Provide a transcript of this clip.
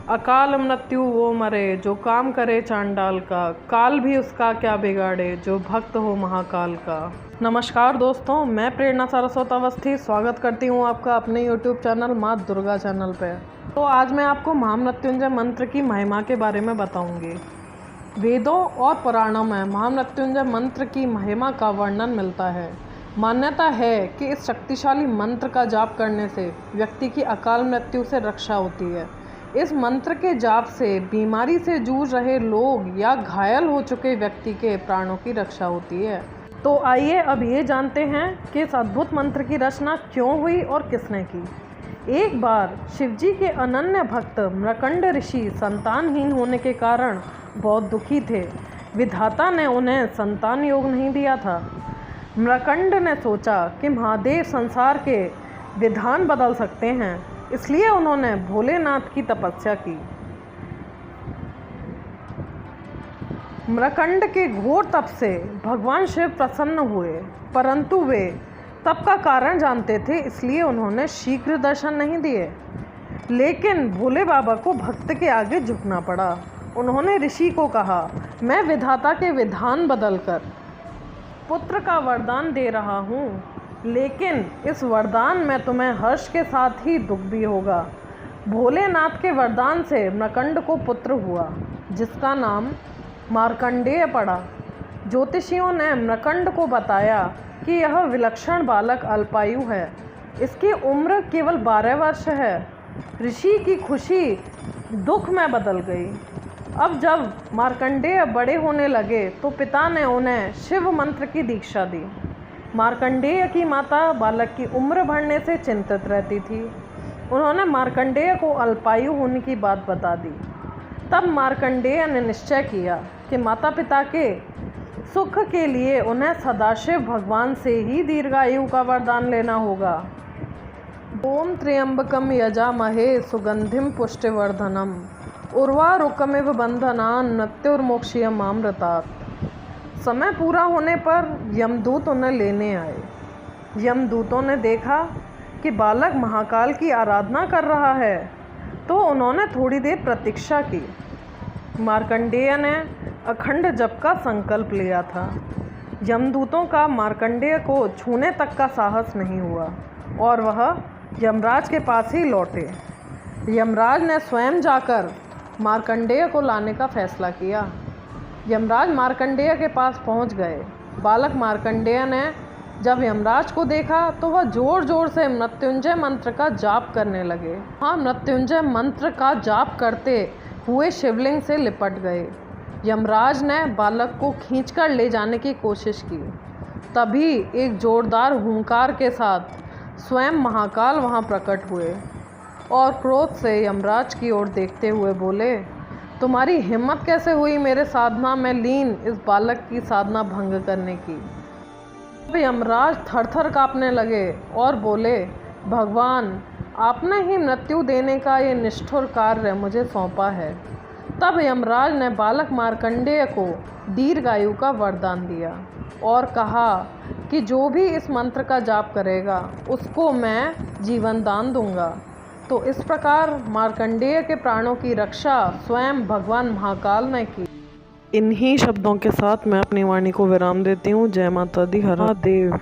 अकाल मृत्यु वो मरे जो काम करे चांडाल का, काल भी उसका क्या बिगाड़े जो भक्त हो महाकाल का। नमस्कार दोस्तों, मैं प्रेरणा सारस्वत अवस्थी स्वागत करती हूँ आपका अपने YouTube चैनल माँ दुर्गा चैनल पे। तो आज मैं आपको महामृत्युंजय मंत्र की महिमा के बारे में बताऊंगी। वेदों और पुराणों में महामृत्युंजय मंत्र की महिमा का वर्णन मिलता है। मान्यता है कि इस शक्तिशाली मंत्र का जाप करने से व्यक्ति की अकाल मृत्यु से रक्षा होती है। इस मंत्र के जाप से बीमारी से जूझ रहे लोग या घायल हो चुके व्यक्ति के प्राणों की रक्षा होती है। तो आइए अब ये जानते हैं कि इस अद्भुत मंत्र की रचना क्यों हुई और किसने की। एक बार शिवजी के अनन्य भक्त मृकंड ऋषि संतानहीन होने के कारण बहुत दुखी थे। विधाता ने उन्हें संतान योग नहीं दिया था। मृकंड ने सोचा कि महादेव संसार के विधान बदल सकते हैं, इसलिए उन्होंने भोलेनाथ की तपस्या की। मृकंड के घोर तप से भगवान शिव प्रसन्न हुए, परंतु वे तप का कारण जानते थे, इसलिए उन्होंने शीघ्र दर्शन नहीं दिए। लेकिन भोले बाबा को भक्त के आगे झुकना पड़ा। उन्होंने ऋषि को कहा, मैं विधाता के विधान बदलकर पुत्र का वरदान दे रहा हूँ, लेकिन इस वरदान में तुम्हें हर्ष के साथ ही दुख भी होगा। भोलेनाथ के वरदान से मृकंड को पुत्र हुआ, जिसका नाम मार्कंडेय पड़ा। ज्योतिषियों ने मृकंड को बताया कि यह विलक्षण बालक अल्पायु है, इसकी उम्र केवल 12 वर्ष है। ऋषि की खुशी दुख में बदल गई। अब जब मार्कंडेय बड़े होने लगे तो पिता ने उन्हें शिव मंत्र की दीक्षा दी। मार्कंडेय की माता बालक की उम्र बढ़ने से चिंतित रहती थी। उन्होंने मार्कंडेय को अल्पायु होने की बात बता दी। तब मार्कंडेय ने निश्चय किया कि माता पिता के सुख के लिए उन्हें सदाशिव भगवान से ही दीर्घायु का वरदान लेना होगा। ओम त्र्यंबकम यजामहे सुगंधिम पुष्टिवर्धनम उर्वारुकमिव बंधनान् मृत्युर्मोक्षयमामृतात्। समय पूरा होने पर यमदूत उन्हें लेने आए। यमदूतों ने देखा कि बालक महाकाल की आराधना कर रहा है, तो उन्होंने थोड़ी देर प्रतीक्षा की। मार्कंडेय ने अखंड जप का संकल्प लिया था। यमदूतों का मार्कंडेय को छूने तक का साहस नहीं हुआ और वह यमराज के पास ही लौटे। यमराज ने स्वयं जाकर मार्कंडेय को लाने का फैसला किया। यमराज मार्कंडेय के पास पहुंच गए। बालक मार्कंडेय ने जब यमराज को देखा तो वह जोर जोर से मृत्युंजय मंत्र का जाप करने लगे। हाँ, मृत्युंजय मंत्र का जाप करते हुए शिवलिंग से लिपट गए। यमराज ने बालक को खींचकर ले जाने की कोशिश की। तभी एक जोरदार हुंकार के साथ स्वयं महाकाल वहां प्रकट हुए और क्रोध से यमराज की ओर देखते हुए बोले, तुम्हारी हिम्मत कैसे हुई मेरे साधना में लीन इस बालक की साधना भंग करने की। अब यमराज थरथर कांपने लगे और बोले, भगवान, आपने ही मृत्यु देने का ये निष्ठुर कार्य मुझे सौंपा है। तब यमराज ने बालक मार्कंडेय को दीर्घायु का वरदान दिया और कहा कि जो भी इस मंत्र का जाप करेगा उसको मैं जीवन दान दूंगा। तो इस प्रकार मार्कंडेय के प्राणों की रक्षा स्वयं भगवान महाकाल ने की। इन्हीं शब्दों के साथ मैं अपनी वाणी को विराम देती हूँ। जय माता दी, हर महादेव।